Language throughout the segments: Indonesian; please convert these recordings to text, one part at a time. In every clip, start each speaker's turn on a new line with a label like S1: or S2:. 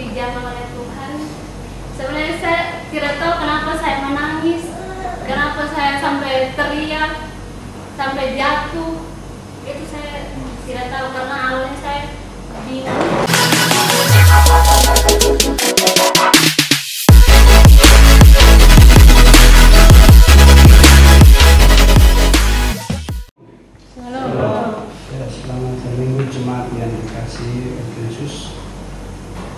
S1: dijamah oleh Tuhan. Sebenarnya saya tidak tahu kenapa saya menangis, kenapa saya sampai teriak, sampai jatuh. Itu saya tidak tahu karena awalnya saya bingung.
S2: Selamat berminggu jemaat yang dikasihi Yesus.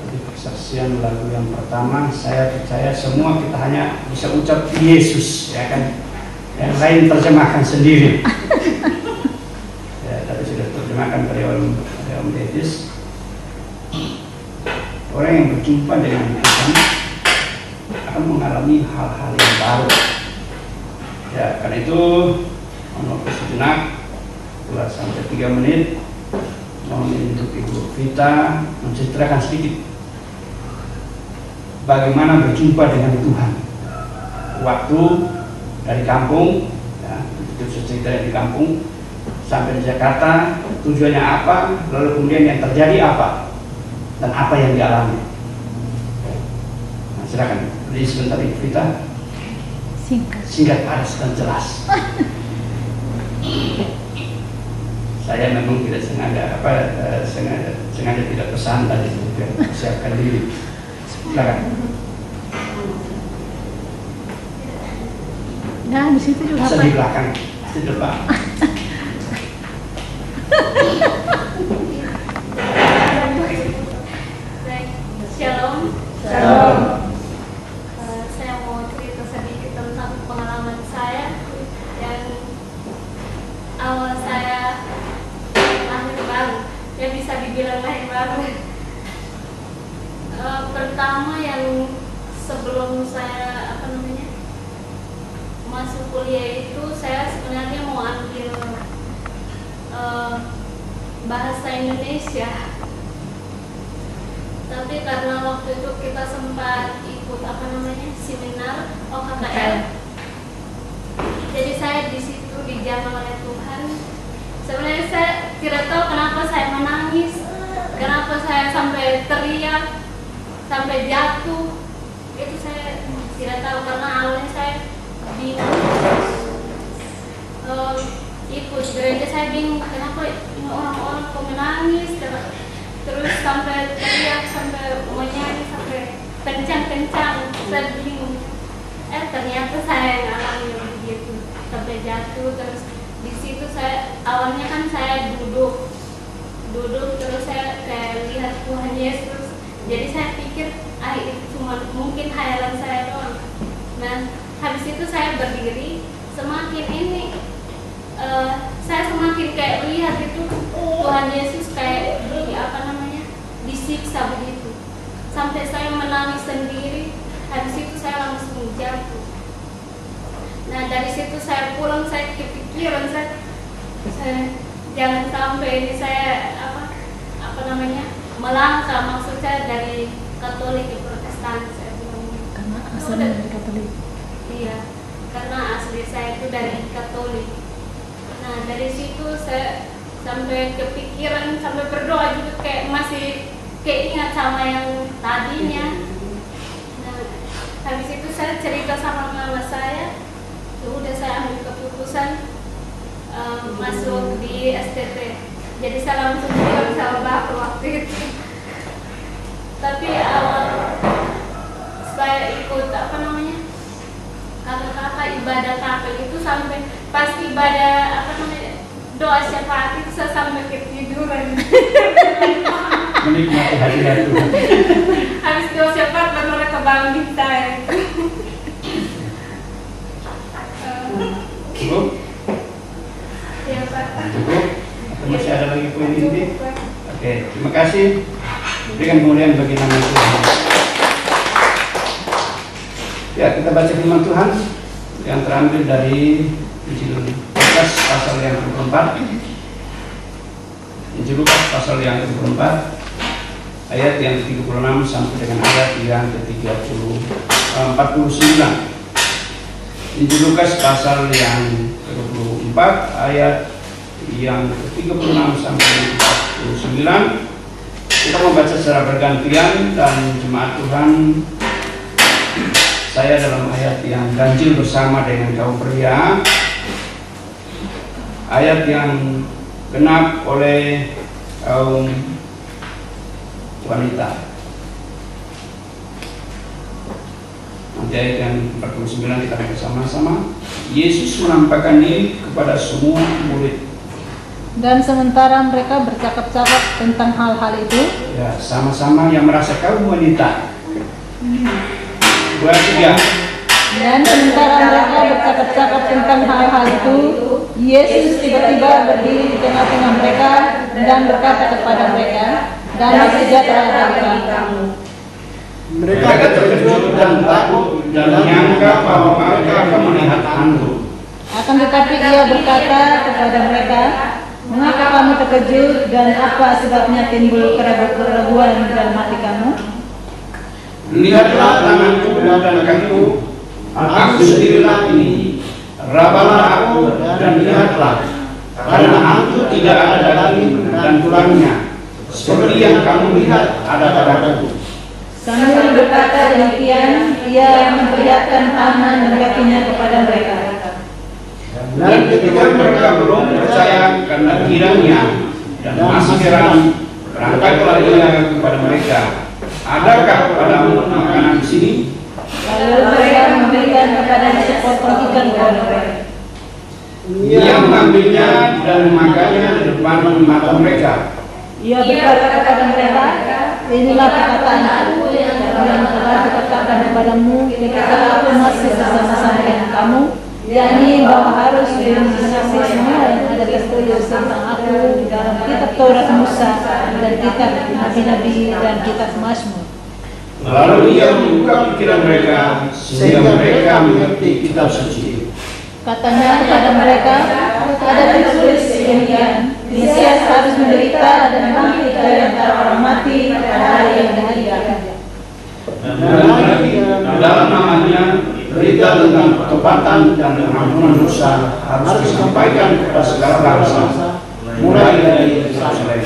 S2: Jadi kesaksian lagu yang pertama, saya percaya semua kita hanya bisa ucap Yesus, ya kan? Yang lain terjemahkan sendiri. Ya, tapi sudah terjemahkan pada Om Dedis. Orang yang berjumpa dengan Tuhan akan mengalami hal-hal yang baru. Ya, karena itu menunggu sejenak. 2 sampai 3 menit mohon untuk Ibu Vita menceritakan sedikit bagaimana berjumpa dengan Tuhan waktu dari kampung, ya, itu cerita di kampung sampai di Jakarta, tujuannya apa, lalu kemudian yang terjadi apa dan apa yang dialami. Nah, silakan beri sebentar Ibu Vita, singkat padat dan jelas. Saya memang tidak sengaja tidak pesan tadi, siapkan diri. Silakan.
S3: Nah, di situ juga
S2: di belakang, di depan.
S1: Shalom. Shalom. Saya mau cerita sedikit tentang pengalaman saya yang awal saya baru, ya bisa dibilang lahir baru. Pertama yang sebelum saya masuk kuliah itu saya sebenarnya mau ambil bahasa Indonesia, tapi karena waktu itu kita sempat ikut seminar OKKL, jadi saya di situ dijamah oleh Tuhan. Sebenarnya saya tidak tahu kenapa saya menangis, kenapa saya sampai teriak, sampai jatuh. Itu saya tidak tahu karena awalnya saya bingung. Ikut gereja saya bingung kenapa ini orang-orang kok menangis, terus sampai teriak, sampai menyanyi, sampai kencang-kencang. Saya bingung. Ternyata saya alami begitu, sampai jatuh. Terus di situ saya awalnya kan saya duduk terus saya kayak lihat Tuhan Yesus, jadi saya pikir itu cuma mungkin khayalan saya doang. Nah, habis itu saya berdiri, semakin ini saya semakin kayak lihat itu Tuhan Yesus kayak disiksa begitu, sampai saya menangis sendiri. Habis itu saya langsung jatuh. Nah, dari situ saya pulang, saya kepikiran saya jangan sampai ini saya melangkah, maksud saya dari Katolik ke Protestan, saya bilang.
S3: Karena asalnya dari Katolik.
S1: Iya, karena asli saya itu dari Katolik. Nah, dari situ saya sampai kepikiran, sampai berdoa juga, kayak masih keingat sama yang tadinya. Nah, habis itu saya cerita sama mama saya. Udah saya ambil keputusan masuk di STT. Jadi saya langsung bilang sama bapak waktu itu. Tapi awal saya ikut kakak-kakak ibadah kapel itu, sampai pas ibadah doa syafaat itu saya sampai ketiduran.
S2: Menikmati hadirat Tuhan.
S1: Habis doa syafaat baru mereka bangun saya.
S2: Cukup?
S1: Ya, Pak.
S2: Cukup? Atau masih ada lagi poin ini? Oke, terima kasih. Berikan kemuliaan bagi nama Tuhan. Ya, kita baca firman Tuhan yang terambil dari Injil Lukas pasal yang ke-24. Injil Lukas pasal yang ke-24 ayat yang ke-36 sampai dengan ayat yang ke-49. Injil Lukas pasal yang ke-24 ayat yang ke-36 sampai 49. Kita membaca secara bergantian, dan jemaat Tuhan, saya dalam ayat yang ganjil bersama dengan kaum pria, ayat yang genap oleh kaum wanita. Nanti ayat yang 49 kita baca sama-sama. Yesus menampakkan diri kepada semua murid.
S3: Dan sementara mereka bercakap-cakap tentang hal-hal itu,
S2: Ya, sama-sama yang merasa kaum wanita. 2, 3.
S3: dan sementara mereka bercakap-cakap tentang hal-hal itu, Yesus tiba-tiba berdiri di tengah-tengah mereka dan berkata kepada mereka, "Damai sejahtera bagi kamu."
S2: Mereka terkejut dan takut dan menyangka bahwa mereka akan melihat hantu.
S3: Akan tetapi ia berkata kepada mereka, "Mengapa kamu terkejut dan apa sebabnya timbul keraguan dalam hati kamu?
S2: Lihatlah tanganku dan kakiku, aku sendirilah ini. Rabalah aku dan lihatlah, karena hantu tidak ada daging dan tulangnya, seperti yang kamu lihat ada padaku."
S3: Sambil berkata demikian, ia memperlihatkan tangan dan kakinya kepada mereka.
S2: Dan ketika mereka belum percaya karena kiranya dan masih heran, berangkatlah ia kepada mereka, "Adakah padamu makanan di sini?"
S3: Lalu mereka memberikan kepadanya sepotong ikan goreng.
S2: Ia mengambilnya dan memakannya di depan mata mereka.
S3: Ia berkata kepada mereka, "Inilah perkataanku yang telah kukatakan kepadamu ketika aku masih bersama-sama dengan kamu, yakni bahwa harus direalisasi semua yang ada tertulis tentang aku di dalam kitab Taurat Musa dan kitab Nabi-Nabi dan kitab Mazmur."
S2: Lalu ia membuka pikiran mereka sehingga mereka mengerti kitab suci.
S3: Katanya kepada mereka, "Ada tertulis demikian, Mesias harus menderita dan bangkit dari antara orang mati pada hari yang dahsyat.
S2: Dan lagi dalam namanya berita tentang pertobatan dan pengampunan dosa harus disampaikan kepada segala bangsa, mulai dari Yerusalem."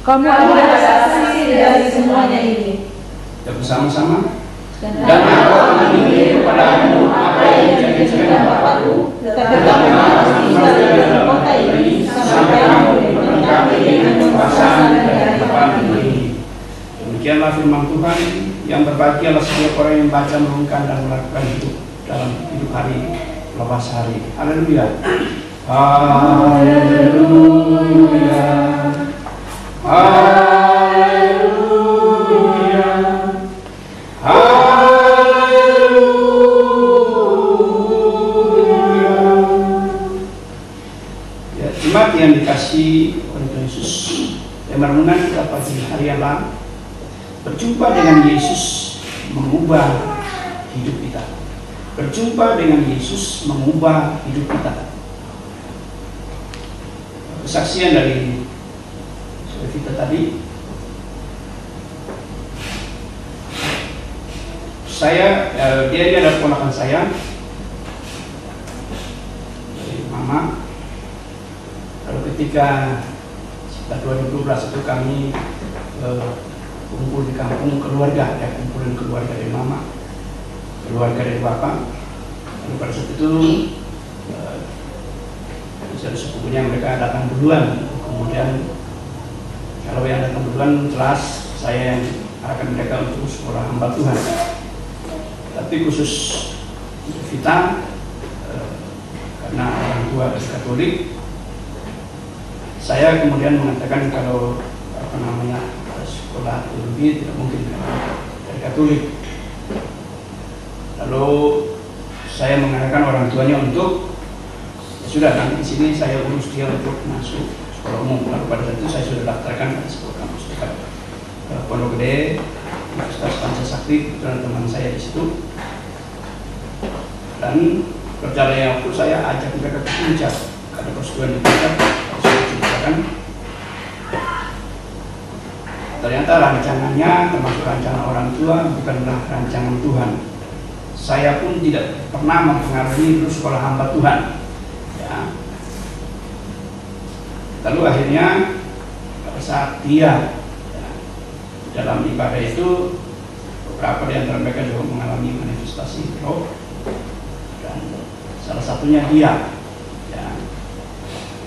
S3: Kamu adalah saksi dari semuanya ini.
S2: Kita bersama-sama.
S3: Dan
S2: Dan aku akan mengirim kepadamu apa yang dijanjikan Bapakku,
S3: tetapi kamu harus tinggal di dalam kota ini sampai kamu dilengkapi dengan kekuasaan dari Bapa ini.
S2: Demikianlah firman Tuhan. Yang berbahagialah setiap orang yang baca, merenungkan dan melakukan hidup dalam hidup hari lepas hari. Haleluya. Haleluya. Haleluya. Haleluya. Ya, jemaat yang dikasihi oleh Tuhan Yesus, tema renungan kita pagi hari yang lalu, berjumpa dengan Yesus mengubah hidup kita. Berjumpa dengan Yesus mengubah hidup kita. Kesaksian dari kita tadi, dia ini adalah ponakan saya dari mama. Lalu ketika 2012 itu kami kumpul di kampung keluarga, ya, kumpulan keluarga dari mama, keluarga dari bapak. Lalu pada saat itu ada sepupunya mereka datang duluan. Kemudian kalau yang datang duluan jelas saya yang arahkan mereka untuk sekolah hamba Tuhan. Tapi khusus untuk Vita, karena orang tua dari Katolik, saya kemudian mengatakan kalau sekolah teologi tidak mungkin dari Katolik. Lalu saya mengarahkan orang tuanya untuk, ya sudah, nanti di sini saya urus dia untuk masuk sekolah umum. Lalu pada saat itu saya sudah daftarkan pada sekolah kampus dekat Pondok Gede, Universitas Pancasakti, dan teman saya di situ. Dan perjalanan waktu saya ajak mereka ke Puncak, ada persetujuan di Puncak, kan. Ternyata rancangannya termasuk rancangan orang tua, bukanlah rancangan Tuhan. Saya pun tidak pernah mempengaruhi dulu sekolah hamba Tuhan, ya. Lalu akhirnya pada saat dia, ya, dalam ibadah itu beberapa di antara mereka juga mengalami manifestasi roh, dan salah satunya dia. Ya.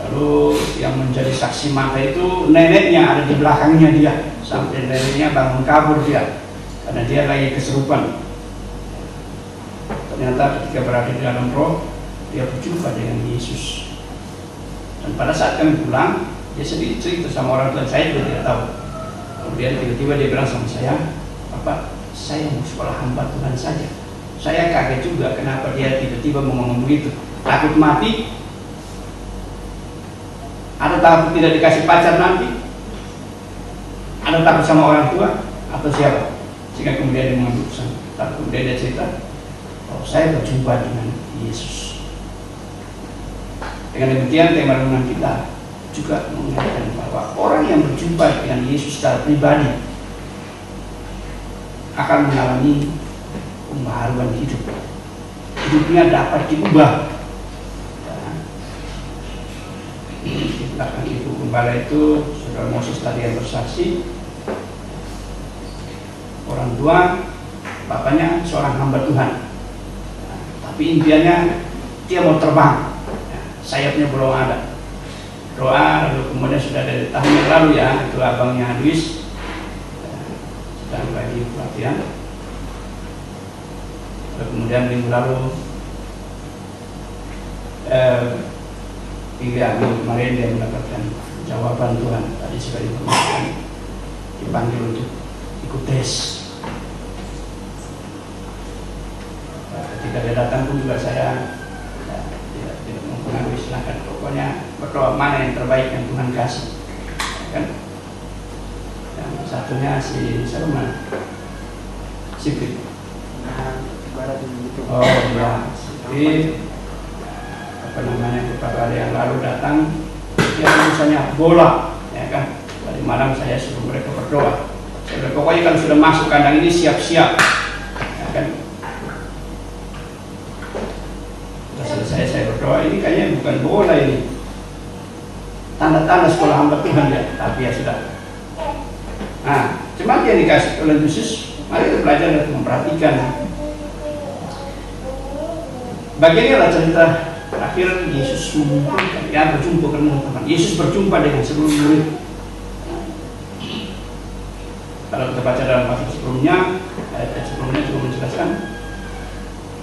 S2: Lalu yang menjadi saksi mata itu neneknya ada di belakangnya dia, sampai neneknya bangun kabur dia karena dia lagi kesurupan. Ternyata ketika berada di dalam roh, dia berjumpa dengan Yesus. Dan pada saat kami pulang, dia sedikit cerita sama orang tua, saya juga tidak tahu. Kemudian tiba-tiba dia bilang sama saya, "Bapak, saya mau sekolah hamba Tuhan saja." Saya kaget juga kenapa dia tiba-tiba mau ngomong begitu. Takut mati? Ada takut tidak dikasih pacar nanti? Ada takut sama orang tua? Atau siapa? Sehingga kemudian dia mengambil pesan. Tapi kemudian dia cerita, "Oh, saya berjumpa dengan Yesus." Dengan demikian tema renungan kita juga mengingatkan bahwa orang yang berjumpa dengan Yesus secara pribadi akan mengalami pembaharuan hidup. Hidupnya dapat diubah. Di belakang ibu gembala itu, saudara Moses tadi yang bersaksi, orang tua, bapaknya seorang hamba Tuhan. Tapi impiannya dia mau terbang. Sayapnya belum ada. Doa, lalu kemudian sudah dari tahun yang lalu ya, itu abangnya Luis sedang lagi pelatihan. Lalu kemudian minggu lalu 3 minggu kemarin dia mendapatkan jawaban Tuhan. Tadi sudah informasikan dipanggil untuk ikut tes. Ketika dia datang pun juga saya tidak mempengaruhi, silahkan, pokoknya berdoa mana yang terbaik yang Tuhan kasih, kan? Yang satunya si Salman, Sipit. Oh ya, Sipit. Apa namanya, beberapa hari yang lalu datang, dia misalnya bola, ya kan? Tadi malam saya suruh mereka berdoa. Saya bilang, pokoknya kalau sudah masuk kandang ini siap-siap, ya kan? Selesai saya berdoa, ini kayaknya bukan bola ini, tanda-tanda sekolah hamba Tuhan ya, tapi ya sudah. Nah, cuma yang dikasih oleh Yesus, mari kita belajar dan memperhatikan. Bagian ini adalah cerita terakhir Yesus mengumpulkan, ya berjumpa dengan teman. Yesus berjumpa dengan seluruh murid. Kalau kita baca dalam pasal sebelumnya, ayat sebelumnya juga menjelaskan,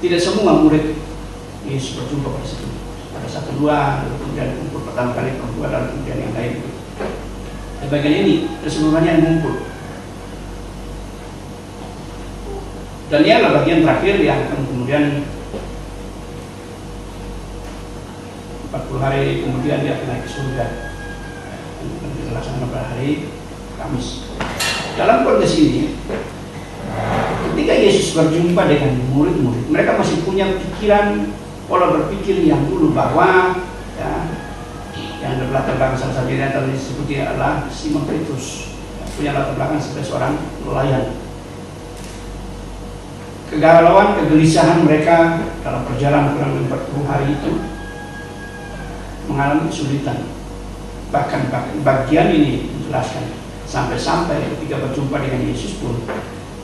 S2: tidak semua murid Yesus berjumpa pada situ. Ada 1-2, kemudian kumpul pertama kali perempuan, lalu kemudian yang lain. Di bagian ini keseluruhannya yang ngumpul. Dan ini adalah bagian terakhir yang akan kemudian 40 hari kemudian dia akan naik ke surga. Dan kita laksanakan pada hari Kamis. Dalam konteks ini, ketika Yesus berjumpa dengan murid-murid, mereka masih punya pikiran, pola berpikir yang dulu, bahwa ya, yang berlatar belakang salah satu yang tadi disebutnya adalah Simon Petrus, punya latar belakang sebagai seorang nelayan. Kegalauan, kegelisahan mereka dalam perjalanan kurang lebih 40 hari itu mengalami kesulitan. Bahkan bagian ini menjelaskan sampai-sampai ketika berjumpa dengan Yesus pun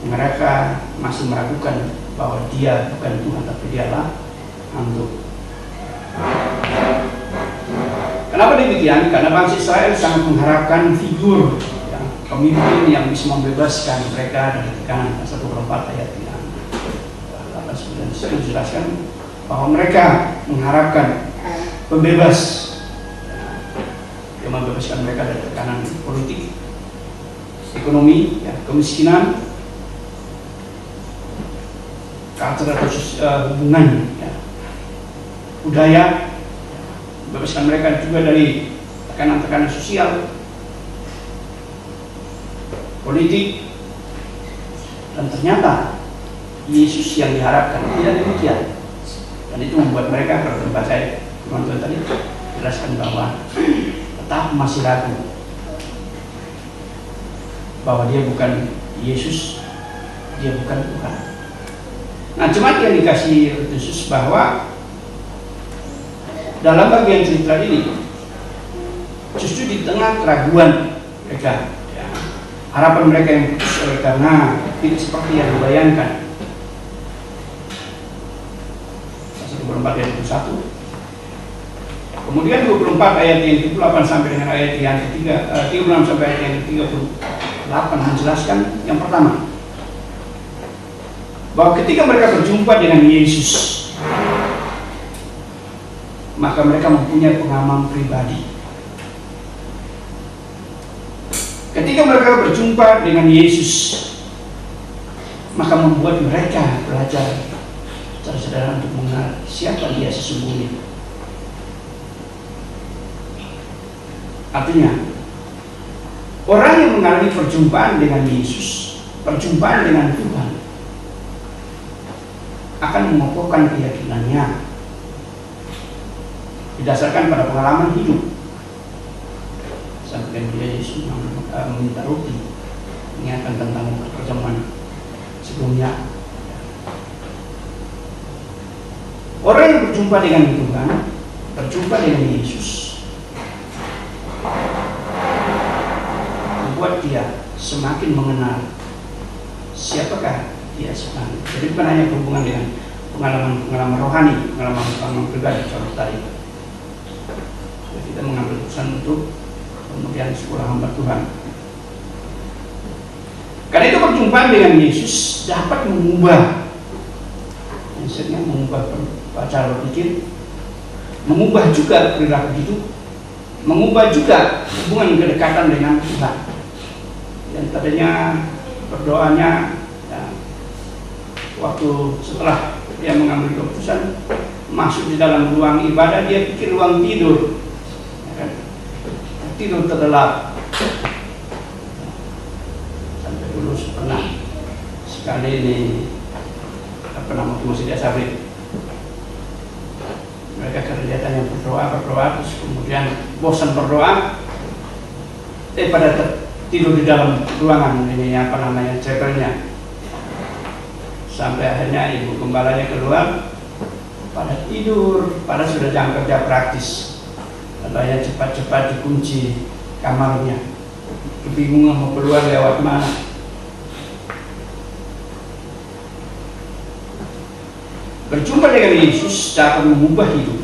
S2: mereka masih meragukan bahwa dia bukan Tuhan, tapi dialah hantu. Kenapa demikian? Karena bangsa Israel sangat mengharapkan figur ya, pemimpin yang bisa membebaskan mereka dari tekanan. Pasal 24 ayat 8-9 dijelaskan bahwa mereka mengharapkan pembebas yang membebaskan mereka dari tekanan politik, ekonomi, ya, kemiskinan, culture atau hubungan, ya, budaya, membebaskan mereka juga dari tekanan-tekanan sosial, politik. Dan ternyata Yesus yang diharapkan tidak demikian. Dan itu membuat mereka, kalau membaca teman-teman tadi jelaskan bahwa tetap masih ragu bahwa dia bukan Yesus, dia bukan Tuhan. Nah, cuma yang dikasih Yesus bahwa dalam bagian cerita ini justru di tengah keraguan mereka, ya, harapan mereka yang putus oleh karena tidak seperti yang dibayangkan. Pasal 24 ayat 21. Kemudian 24 ayat yang ke-8 sampai dengan ayat yang ketiga, 36 sampai ayat yang ke-38 menjelaskan yang pertama, bahwa ketika mereka berjumpa dengan Yesus, maka mereka mempunyai pengalaman pribadi. Ketika mereka berjumpa dengan Yesus, maka membuat mereka belajar saudara-saudara untuk mengenal siapa Dia sesungguhnya. Artinya, orang yang mengalami perjumpaan dengan Yesus, perjumpaan dengan Tuhan, akan mengokohkan keyakinannya didasarkan pada pengalaman hidup. Sampai dia Yesus meminta roti, mengingatkan tentang perjamuan sebelumnya. Orang yang berjumpa dengan Tuhan, berjumpa dengan Yesus, membuat dia semakin mengenal siapakah dia sebenarnya. Jadi bukan hanya berhubungan dengan pengalaman rohani, pengalaman pribadi seperti tadi. Jadi kita mengambil keputusan untuk kemudian sekolah hamba Tuhan. Karena itu perjumpaan dengan Yesus dapat mengubah, maksudnya mengubah cara berpikir, mengubah juga perilaku hidup, mengubah juga hubungan kedekatan dengan Tuhan. Dan tadinya berdoanya ya, waktu setelah dia mengambil keputusan masuk di dalam ruang ibadah, dia pikir ruang tidur, ya kan? Tidur terlelap. Sampai dulu pernah sekali ini masih di Asabri, mereka kelihatannya berdoa terus kemudian bosan berdoa, pada tidur di dalam ruangan ini chapelnya. Sampai akhirnya ibu gembalanya keluar, pada tidur, pada sudah jam kerja praktis. Katanya cepat-cepat dikunci kamarnya, kebingungan mau keluar lewat mana. Berjumpa dengan Yesus dapat mengubah hidup,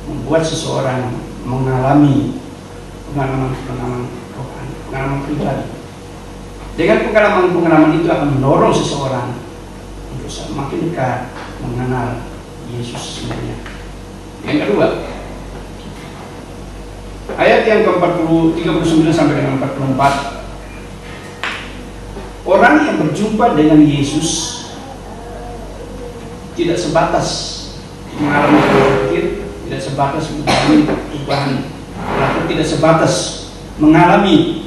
S2: membuat seseorang mengalami pengalaman rohani, pengalaman pribadi. Dengan pengalaman itu akan mendorong seseorang untuk semakin dekat mengenal Yesus sebenarnya. Yang kedua, ayat yang ke-39 sampai dengan 44. Orang yang berjumpa dengan Yesus tidak sebatas mengalami berpikir, tidak sebatas mengalami perubahan, tidak sebatas mengalami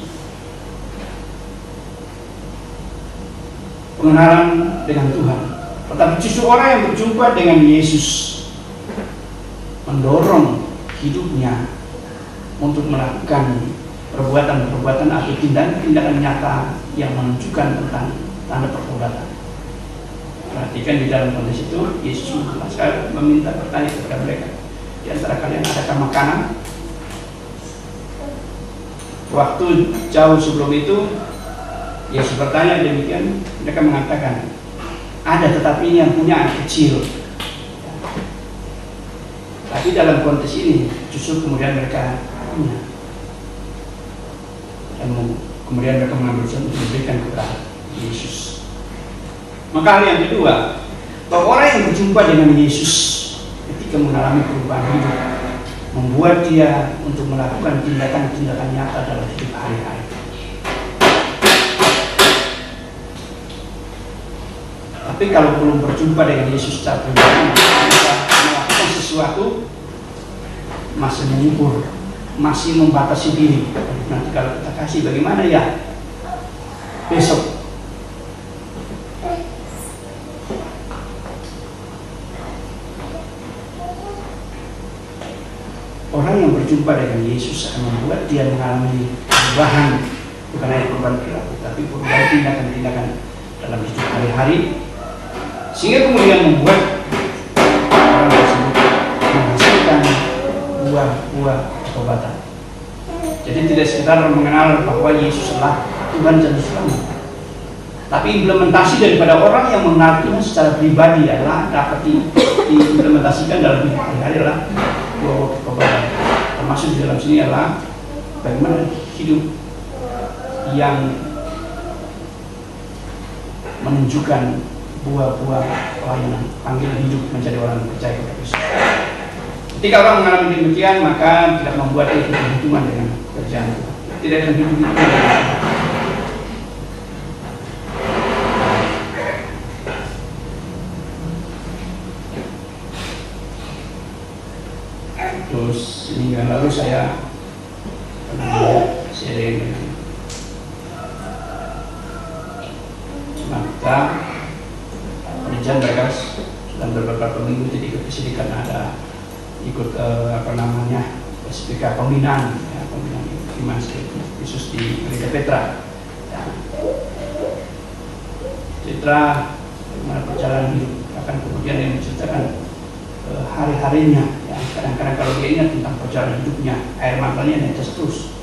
S2: pengenalan dengan Tuhan, tetapi justru orang yang berjumpa dengan Yesus mendorong hidupnya untuk melakukan perbuatan-perbuatan atau tindakan-tindakan nyata yang menunjukkan tentang tanda pertobatan. Perhatikan di dalam konteks itu, Yesus meminta bertanya kepada mereka, di antara kalian adakah makanan? Waktu jauh sebelum itu Yesus bertanya demikian, mereka mengatakan ada, tetapi ini yang punya anak kecil. Tapi dalam konteks ini justru kemudian mereka punya, dan kemudian mereka mengambil untuk memberikan kepada Yesus. Maka hal yang kedua, bahwa orang yang berjumpa dengan Yesus ketika mengalami perubahan hidup membuat dia untuk melakukan tindakan-tindakan nyata dalam hidup hari-hari. Tapi kalau belum berjumpa dengan Yesus secara pribadi, kita melakukan sesuatu masih mengukur, masih membatasi diri. Nanti kalau kita kasih bagaimana ya? Besok. Orang yang berjumpa dengan Yesus akan membuat dia mengalami perubahan, bukan hanya perubahan perilaku, tapi perubahan tindakan-tindakan dalam hidup hari-hari, sehingga kemudian membuat orang tersebut menghasilkan buah-buah pertobatan. Jadi tidak sekedar mengenal bahwa Yesus adalah Tuhan dan Selamat, Tapi implementasi daripada orang yang mengenal Tuhan secara pribadi adalah dapat diimplementasikan dalam hidup hari-hari adalah dua waktu kepada. Termasuk di dalam sini adalah bagaimana hidup yang menunjukkan buah-buah pelayanan, panggilan hidup menjadi orang yang percaya kepada Kristus. Ketika orang mengalami demikian, maka tidak membuat dia berhubungan dengan kerjaan Tuhan. Tidak akan hidup dengan Tuhan. Terus minggu lalu saya sharing dengan Mata Pendidikan Bagas dalam beberapa minggu, jadi ikut kesini karena ada ikut SPK pembinaan, ya, pembinaan iman khusus di Gereja Petra. Ya. Petra bagaimana perjalanan hidup, akan kemudian yang menceritakan hari-harinya. Ya. Kadang-kadang kalau dia ingat tentang perjalanan hidupnya, air matanya netes terus.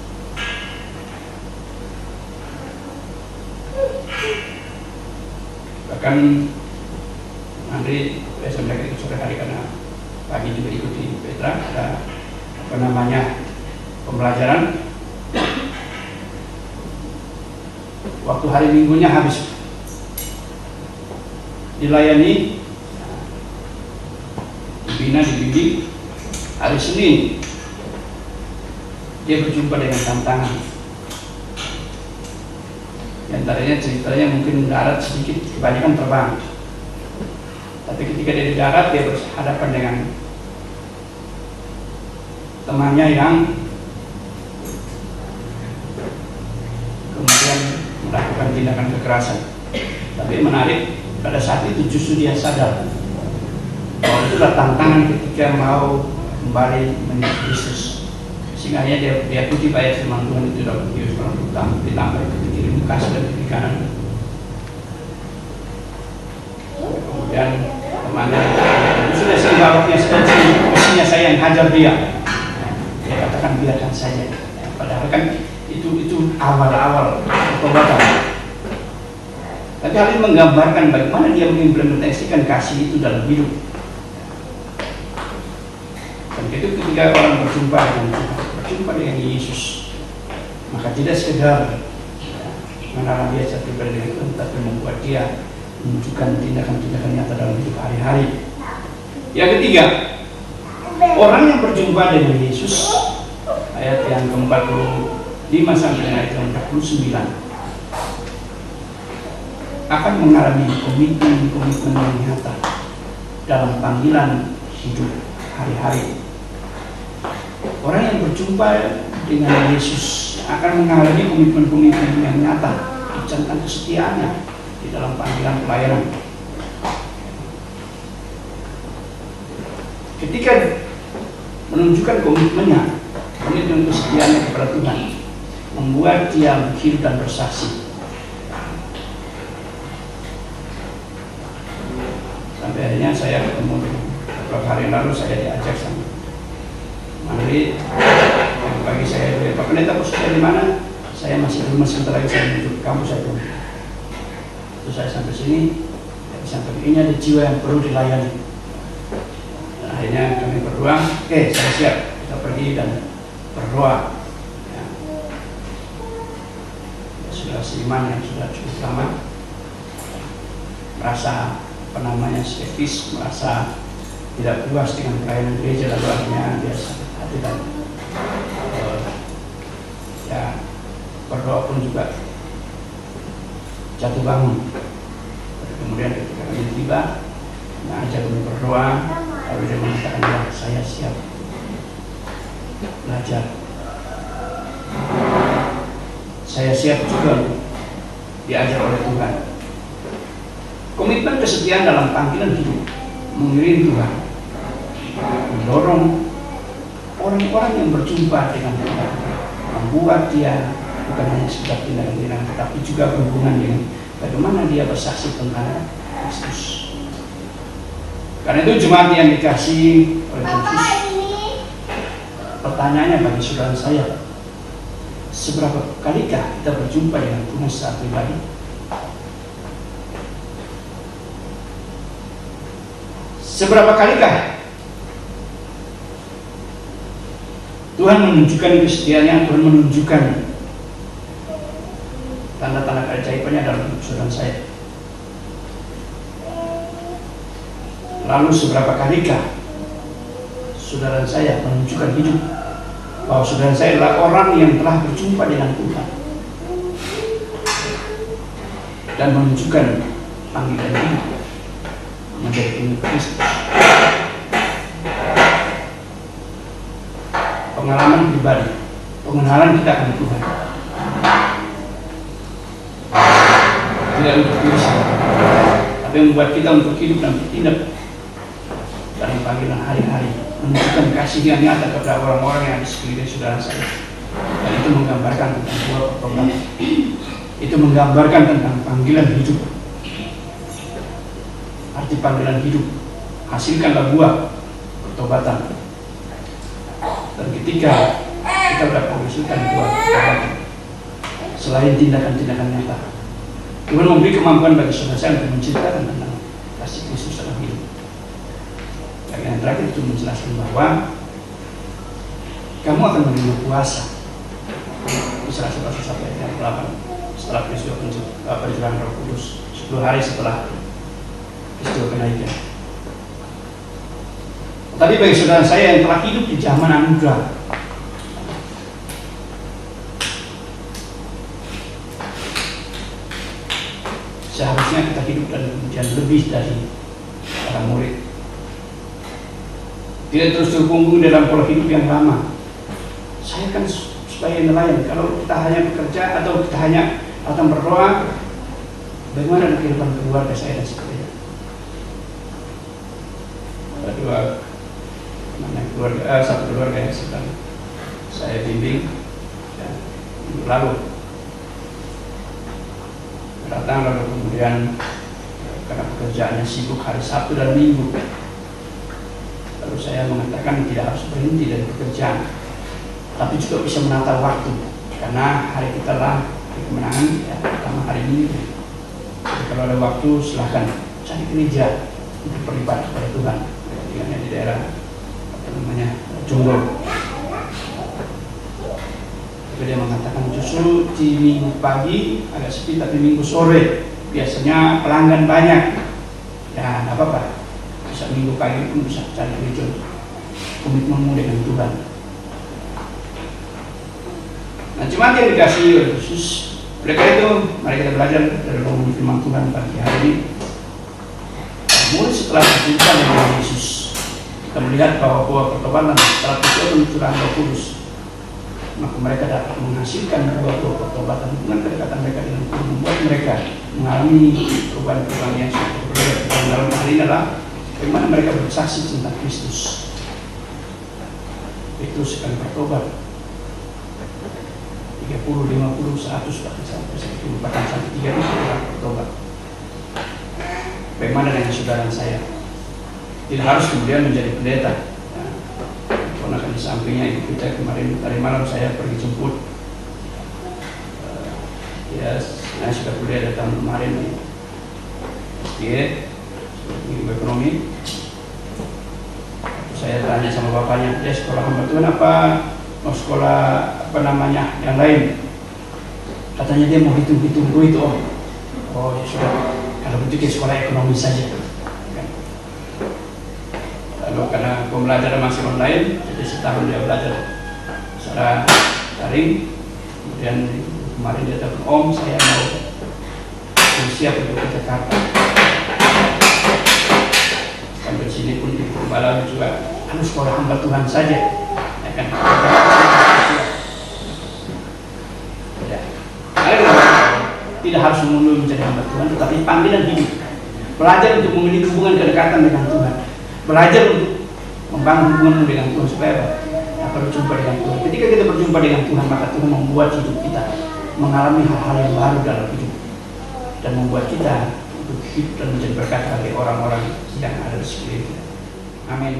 S2: Bahkan Andri biasa mereka ikut sore hari karena pagi juga ikut di Petra, ada pembelajaran. Waktu hari Minggunya habis dilayani, dibina, dibimbing. Hari Senin dia berjumpa dengan tantangan. Di antaranya ceritanya mungkin mendarat sedikit, kebanyakan terbang. Tapi ketika dia di darat, dia berhadapan dengan temannya yang kemudian melakukan tindakan kekerasan. Tapi menarik, pada saat itu justru dia sadar bahwa itulah tantangan ketika mau kembali menyerah Kristus. Sehingga dia kutip ayat firman Tuhan itu dalam Matius 26, ditambah ke kiri muka dan kiri kanan. Kemudian temannya sudah sebabnya mestinya saya yang hajar dia. Dia katakan biarkan saja. Padahal kan itu awal-awal pertobatan. Tapi hal ini menggambarkan bagaimana dia mengimplementasikan kasih itu dalam hidup. Dan itu ketika orang berjumpa dengan Yesus, maka tidak sekedar mengenal dia secara pribadi dengan Tuhan, tapi membuat dia menunjukkan tindakan-tindakan nyata dalam hidup hari-hari. Yang ketiga, orang yang berjumpa dengan Yesus, ayat yang ke-45 sampai ayat yang ke-49, akan mengalami komitmen yang nyata dalam panggilan hidup hari-hari. Orang yang berjumpa dengan Yesus akan mengalami komitmen yang nyata tentang kesetiaannya di dalam panggilan pelayanan. Ketika menunjukkan komitmen kesetiaannya kepada Tuhan, membuat dia hidup dan bersaksi. Sampai akhirnya saya ketemu beberapa hari lalu, saya diajak sama Mari, bagi saya, Pak Pendeta posisinya di mana? Saya masih di rumah, sebentar lagi saya menuju ke kampus saya. Terus saya sampai sini, sampai ini ada jiwa yang perlu dilayani. Dan akhirnya kami berdoa, saya siap, kita pergi dan berdoa. Ya. Sudah seiman yang sudah cukup lama, merasa skeptis, merasa tidak puas dengan pelayanan gereja, lalu akhirnya biasa hati dan berdoa pun juga jatuh bangun. Kemudian ketika kami tiba, ajak kami berdoa, lalu dia mengatakan, ya saya siap belajar, saya siap juga diajar oleh Tuhan. Komitmen kesetiaan dalam panggilan hidup mengiring Tuhan, mendorong orang-orang yang berjumpa dengan Tuhan, membuat dia bukan hanya sekedar tindakan-tindakan, tetapi juga berhubungan dengan bagaimana dia bersaksi tentang Kristus. Karena itu jemaat yang dikasihi oleh Yesus, pertanyaannya bagi saudara saya, seberapa kalikah kita berjumpa dengan Tuhan secara pribadi? Seberapa kalikah Tuhan menunjukkan kesetiaannya, Tuhan menunjukkan tanda-tanda keajaibannya dalam hidup saudara saya. Lalu seberapa kalikah saudara saya menunjukkan hidup bahwa saudara saya adalah orang yang telah berjumpa dengan Tuhan dan menunjukkan panggilan hidup menjadi pengikut Kristus. Pengalaman pribadi, pengenalan kita akan Tuhan, tidak untuk diri sendiri, tapi membuat kita untuk hidup dan bertindak dalam panggilan hari-hari, menunjukkan kasih yang nyata kepada orang-orang yang di sekeliling saudara saya. Dan itu menggambarkan tentang buah pertobatan, itu menggambarkan tentang panggilan hidup. Arti panggilan hidup, hasilkanlah buah pertobatan. Dan ketika kita dapat menghasilkan buah pertobatan, selain tindakan-tindakan nyata, Tuhan memberi kemampuan bagi saudara saya untuk menceritakan tentang kasih Kristus dalam hidup. Dan yang terakhir itu menjelaskan bahwa kamu akan menerima kuasa. Kisah 1 ayat 8, setelah peristiwa perjalanan Roh Kudus, 10 hari setelah peristiwa kenaikan. Tapi bagi saudara saya yang telah hidup di zaman anugerah, seharusnya kita hidup dan kemudian lebih dari para murid. Tidak terus terpunggung dalam pola hidup yang lama. Saya kan sebagai nelayan, kalau kita hanya bekerja atau kita hanya datang berdoa, bagaimana kehidupan keluarga saya dan sebagainya. Satu keluarga yang sedang saya bimbing ya, lalu datang, lalu kemudian karena pekerjaannya sibuk hari Sabtu dan Minggu, lalu saya mengatakan tidak harus berhenti dari pekerjaan, tapi juga bisa menata waktu, karena hari kita lah hari kemenangan ya, pertama hari Minggu. Jadi kalau ada waktu silahkan cari gereja untuk beribadah kepada Tuhan, tinggalnya di daerah Jonggol. Tapi dia mengatakan justru di Minggu pagi agak sepi, tapi Minggu sore biasanya pelanggan banyak. Ya, nggak apa-apa. Bisa Minggu pagi pun bisa cari gereja. Komitmenmu dengan Tuhan. Nah, cuma yang dikasih oleh Yesus. Oleh karena itu, mari kita belajar dari mengenai firman Tuhan pagi hari ini. Mulai setelah berjumpa dengan Yesus, kita melihat bahwa buah pertobatan setelah peristiwa pencurahan Roh Kudus, maka mereka dapat menghasilkan buah-buah pertobatan dengan kedekatan mereka dengan Tuhan, membuat mereka mengalami perubahan-perubahan yang sangat berbeda. Dan dalam hal ini adalah bagaimana mereka bersaksi tentang Kristus. Petrus akan bertobat 30, 50, 100 bahkan sampai 1000 bahkan sampai 3000 orang bertobat. Bagaimana dengan saudara saya? Tidak harus kemudian menjadi pendeta. Ponakan di sampingnya ibu kita kemarin tadi malam saya pergi jemput. Ya, saya sudah kuliah dari tahun kemarin nih. SDE, ilmu ekonomi. Saya tanya sama bapaknya, dia sekolah hamba Tuhan apa? Mau sekolah apa namanya yang lain? Katanya dia mau hitung-hitung duit om. Oh ya sudah, kalau begitu sekolah ekonomi saja. Lalu karena pembelajaran masih online, jadi setahun dia belajar secara daring. Kemudian kemarin dia telepon, om saya mau siap untuk ke Jakarta. Sampai sini pun di Purbalingga juga, anu sekolah hamba Tuhan saja, ya kan? Tidak harus menunggu menjadi hamba Tuhan, tetapi panggilan hidup. Belajar untuk memiliki hubungan kedekatan dengan Tuhan. Belajar untuk membangun hubunganmu dengan Tuhan supaya apa? Dapat berjumpa dengan Tuhan. Ketika kita berjumpa dengan Tuhan, maka Tuhan membuat hidup kita mengalami hal-hal yang baru dalam hidup dan membuat kita untuk hidup dan menjadi berkat bagi orang-orang yang ada di sekeliling kita. Amin.